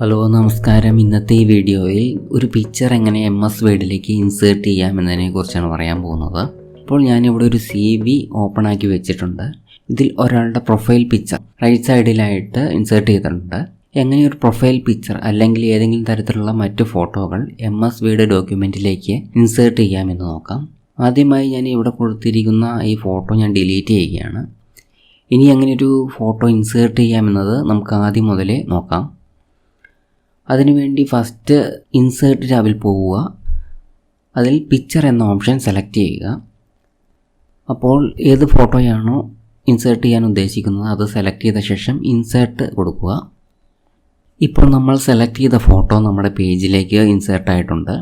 Hello നമസ്കാരം. ഇന്നത്തെ ഈ വീഡിയോയിൽ ഒരു പിക്ചർ എങ്ങനെ MS വേർഡിലേക്ക് ഇൻസേർട്ട് ചെയ്യാമെന്നതിനെ കുറിച്ചാണ് പറയാൻ പോകുന്നത്. ഇപ്പോൾ ഞാനിവിടെ ഒരു CV ഓപ്പൺ ആക്കി വെച്ചിട്ടുണ്ട്. ഇതിൽ ഒരാളുടെ പ്രൊഫൈൽ പിക്ചർ റൈറ്റ് സൈഡിലായിട്ട് ഇൻസേർട്ട് ചെയ്തിട്ടുണ്ട്. എങ്ങനെ ഒരു പ്രൊഫൈൽ പിക്ചർ അല്ലെങ്കിൽ ഏതെങ്കിലും തരത്തിലുള്ള മറ്റു ഫോട്ടോകൾ MS വേർഡ് ഡോക്യുമെൻറ്റിലേക്ക് ഇൻസേർട്ട് ചെയ്യാമെന്ന് നോക്കാം. ആദ്യമായി ഞാൻ ഇവിടെ കൊടുത്തിരിക്കുന്ന ഈ ഫോട്ടോ ഞാൻ ഡിലീറ്റ് ചെയ്യുകയാണ്. ഇനി എങ്ങനെ ഒരു ഫോട്ടോ ഇൻസേർട്ട് ചെയ്യാമെന്നത് നമുക്ക് ആദ്യം മുതലേ നോക്കാം. അതിനുവേണ്ടി ഫസ്റ്റ് ഇൻസേർട്ട് ടാബിൽ പോവുക. അതിൽ പിക്ചർ എന്ന ഓപ്ഷൻ സെലക്ട് ചെയ്യുക. അപ്പോൾ ഏത് ഫോട്ടോയാണോ ഇൻസേർട്ട് ചെയ്യാൻ ഉദ്ദേശിക്കുന്നത് അത് സെലക്ട് ചെയ്ത ശേഷം ഇൻസേർട്ട് കൊടുക്കുക. ഇപ്പോൾ നമ്മൾ സെലക്ട് ചെയ്ത ഫോട്ടോ നമ്മുടെ പേജിലേക്ക് ഇൻസേർട്ട് ആയിട്ടുണ്ട്.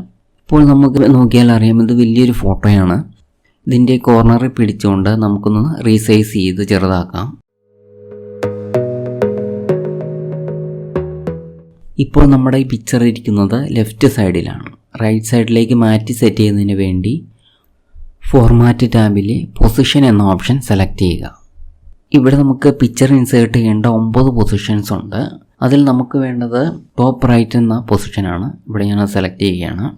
ഇപ്പോൾ നമുക്ക് നോക്കിയാൽ അറിയാം, ഇത് വലിയൊരു ഫോട്ടോയാണ്. ഇതിൻ്റെ കോർണറിൽ പിടിച്ചുകൊണ്ട് നമുക്കൊന്ന് റീസൈസ് ചെയ്ത് ചെറുതാക്കാം. ഇപ്പോൾ നമ്മുടെ ഈ പിക്ചർ ഇരിക്കുന്നത് ലെഫ്റ്റ് സൈഡിലാണ്. റൈറ്റ് സൈഡിലേക്ക് മാറ്റി സെറ്റ് ചെയ്യുന്നതിന് വേണ്ടി ഫോർമാറ്റ് ടാബിലെ പൊസിഷൻ എന്ന ഓപ്ഷൻ സെലക്ട് ചെയ്യുക. ഇവിടെ നമുക്ക് പിക്ചർ ഇൻസേർട്ട് ചെയ്യേണ്ട 9 പൊസിഷൻസ് ഉണ്ട്. അതിൽ നമുക്ക് വേണ്ടത് ടോപ്പ് റൈറ്റ് എന്ന പൊസിഷനാണ്. ഇവിടെ ഞാൻ സെലക്ട് ചെയ്യുകയാണ്.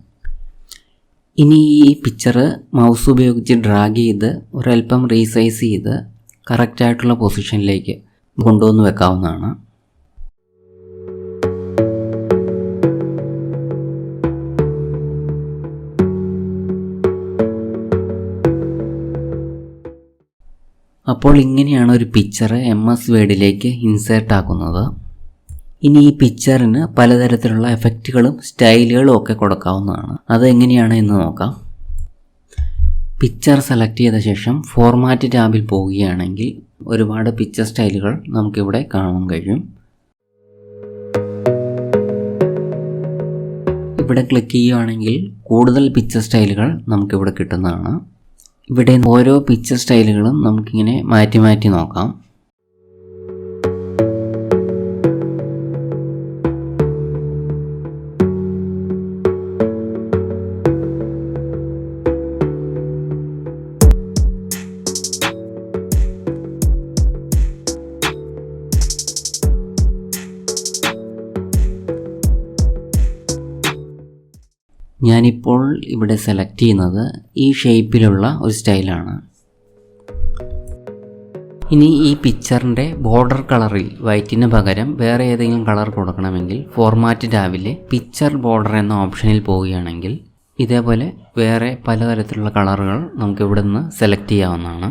ഇനി ഈ പിക്ചർ മൗസ് ഉപയോഗിച്ച് ഡ്രാഗ് ചെയ്ത് ഒരൽപ്പം റീസൈസ് ചെയ്ത് കറക്റ്റായിട്ടുള്ള പൊസിഷനിലേക്ക് കൊണ്ടുവന്ന് വെക്കാവുന്നതാണ്. അപ്പോൾ ഇങ്ങനെയാണ് ഒരു പിക്ചർ MS വേർഡിലേക്ക് ഇൻസേർട്ട് ആക്കുന്നത്. ഇനി ഈ പിക്ചറിന് പലതരത്തിലുള്ള എഫക്റ്റുകളും സ്റ്റൈലുകളും ഒക്കെ കൊടുക്കാവുന്നതാണ്. അതെങ്ങനെയാണ് എന്ന് നോക്കാം. പിക്ചർ സെലക്ട് ചെയ്ത ശേഷം ഫോർമാറ്റ് ടാബിൽ പോവുകയാണെങ്കിൽ ഒരുപാട് പിക്ചർ സ്റ്റൈലുകൾ നമുക്കിവിടെ കാണാൻ കഴിയും. ഇവിടെ ക്ലിക്ക് ചെയ്യുകയാണെങ്കിൽ കൂടുതൽ പിക്ചർ സ്റ്റൈലുകൾ നമുക്കിവിടെ കിട്ടുന്നതാണ്. ഇവിടെ ഓരോ പിക്ചർ സ്റ്റൈലുകളും നമുക്കിങ്ങനെ മാറ്റി മാറ്റി നോക്കാം. ഞാനിപ്പോൾ ഇവിടെ സെലക്ട് ചെയ്യുന്നത് ഈ ഷേപ്പിലുള്ള ഒരു സ്റ്റൈലാണ്. ഇനി ഈ പിക്ചറിൻ്റെ ബോർഡർ കളറിൽ വൈറ്റിന് പകരം വേറെ ഏതെങ്കിലും കളർ കൊടുക്കണമെങ്കിൽ ഫോർമാറ്റ് ടാബിലെ പിക്ചർ ബോർഡർ എന്ന ഓപ്ഷനിൽ പോവുകയാണെങ്കിൽ ഇതേപോലെ വേറെ പലതരത്തിലുള്ള കളറുകൾ നമുക്ക് ഇവിടെ നിന്ന് സെലക്ട് ചെയ്യാവുന്നതാണ്.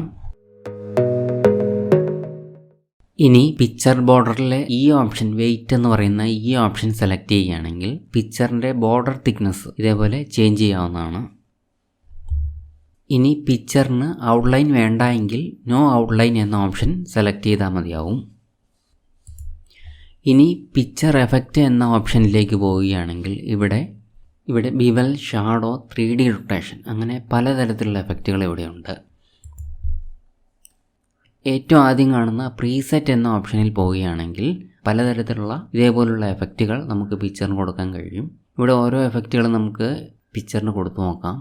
ഇനി പിക്ചർ ബോർഡറിലെ ഈ ഓപ്ഷൻ വെയിറ്റ് എന്ന് പറയുന്ന ഈ ഓപ്ഷൻ സെലക്ട് ചെയ്യുകയാണെങ്കിൽ പിക്ചറിൻ്റെ ബോർഡർ തിക്നെസ് ഇതേപോലെ ചേഞ്ച് ചെയ്യാവുന്നതാണ്. ഇനി പിക്ചറിന് ഔട്ട്ലൈൻ വേണ്ട എങ്കിൽ നോ ഔട്ട്ലൈൻ എന്ന ഓപ്ഷൻ സെലക്ട് ചെയ്താൽ മതിയാവും. ഇനി പിക്ചർ എഫക്റ്റ് എന്ന ഓപ്ഷനിലേക്ക് പോവുകയാണെങ്കിൽ ഇവിടെ ബിവൽ, ഷാഡോ, 3D റൊട്ടേഷൻ അങ്ങനെ പലതരത്തിലുള്ള എഫക്റ്റുകൾ ഇവിടെയുണ്ട്. ഏറ്റവും ആദ്യം കാണുന്ന പ്രീസെറ്റ് എന്ന ഓപ്ഷനിൽ പോവുകയാണെങ്കിൽ പലതരത്തിലുള്ള ഇതേപോലുള്ള എഫക്റ്റുകൾ നമുക്ക് പിക്ചറിന് കൊടുക്കാൻ കഴിയും. ഇവിടെ ഓരോ എഫക്റ്റുകളും നമുക്ക് പിക്ചറിന് കൊടുത്തു നോക്കാം.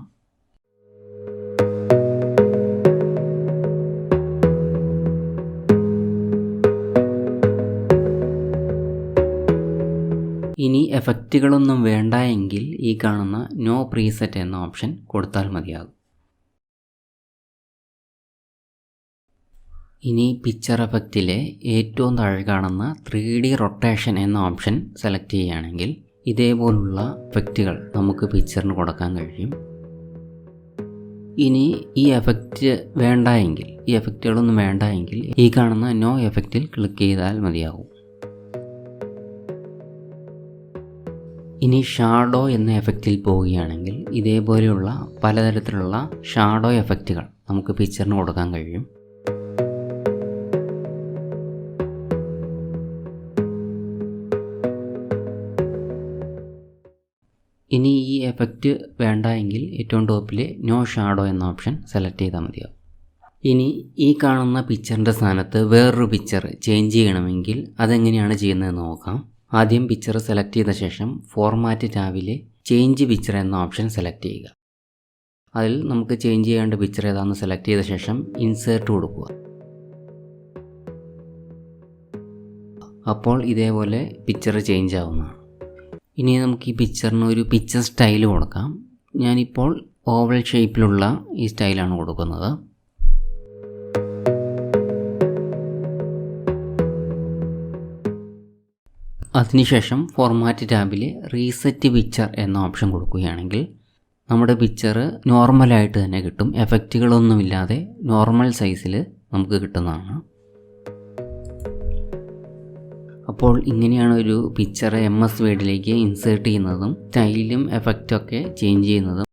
ഇനി എഫക്റ്റുകളൊന്നും വേണ്ട എങ്കിൽ ഈ കാണുന്ന നോ പ്രീസെറ്റ് എന്ന ഓപ്ഷൻ കൊടുത്താൽ മതിയാകും. ഇനി പിക്ചർ എഫക്റ്റിലെ ഏറ്റവും താഴെ കാണുന്ന 3D റൊട്ടേഷൻ എന്ന ഓപ്ഷൻ സെലക്ട് ചെയ്യുകയാണെങ്കിൽ ഇതേപോലുള്ള എഫക്റ്റുകൾ നമുക്ക് പിക്ചറിന് കൊടുക്കാൻ കഴിയും. ഇനി ഈ എഫക്റ്റ് വേണ്ട എങ്കിൽ ഈ എഫക്റ്റുകളൊന്നും വേണ്ട എങ്കിൽ ഈ കാണുന്ന നോ എഫക്റ്റിൽ ക്ലിക്ക് ചെയ്താൽ മതിയാകും. ഇനി ഷാഡോ എന്ന എഫക്റ്റിൽ പോവുകയാണെങ്കിൽ ഇതേപോലെയുള്ള പലതരത്തിലുള്ള ഷാഡോ എഫക്റ്റുകൾ നമുക്ക് പിക്ചറിന് കൊടുക്കാൻ കഴിയും. ഇനി ഈ എഫക്റ്റ് വേണ്ട എങ്കിൽ ഏറ്റവും ടോപ്പിൽ നോ ഷാഡോ എന്ന ഓപ്ഷൻ സെലക്ട് ചെയ്താൽ മതിയാവും. ഇനി ഈ കാണുന്ന പിക്ചറിൻ്റെ സ്ഥാനത്ത് വേറൊരു പിക്ചർ ചേഞ്ച് ചെയ്യണമെങ്കിൽ അതെങ്ങനെയാണ് ചെയ്യുന്നതെന്ന് നോക്കാം. ആദ്യം പിക്ചർ സെലക്ട് ചെയ്ത ശേഷം ഫോർമാറ്റ് ടാബിലെ ചേഞ്ച് പിക്ചർ എന്ന ഓപ്ഷൻ സെലക്ട് ചെയ്യുക. അതിൽ നമുക്ക് ചേഞ്ച് ചെയ്യേണ്ട പിക്ചർ ഏതാണെന്ന് സെലക്ട് ചെയ്ത ശേഷം ഇൻസേർട്ട് കൊടുക്കുക. അപ്പോൾ ഇതേപോലെ പിക്ചർ ചേഞ്ച് ആവുന്നതാണ്. ഇനി നമുക്ക് ഈ പിക്ചറിന് ഒരു പിക്ചർ സ്റ്റൈൽ കൊടുക്കാം. ഞാനിപ്പോൾ ഓവൽ ഷേപ്പിലുള്ള ഈ സ്റ്റൈലാണ് കൊടുക്കുന്നത്. അതിനുശേഷം ഫോർമാറ്റ് ടാബിൽ റീസെറ്റ് പിക്ചർ എന്ന ഓപ്ഷൻ കൊടുക്കുകയാണെങ്കിൽ നമ്മുടെ പിക്ചർ നോർമലായിട്ട് തന്നെ കിട്ടും. എഫക്റ്റുകളൊന്നുമില്ലാതെ നോർമൽ സൈസിൽ നമുക്ക് കിട്ടുന്നതാണ്. അപ്പോൾ ഇങ്ങനെയാണ് ഒരു പിക്ചർ MS വേർഡിലേക്ക് ഇൻസേർട്ട് ചെയ്യുന്നതും സ്റ്റൈലും എഫക്റ്റൊക്കെ ചേഞ്ച് ചെയ്യുന്നതും.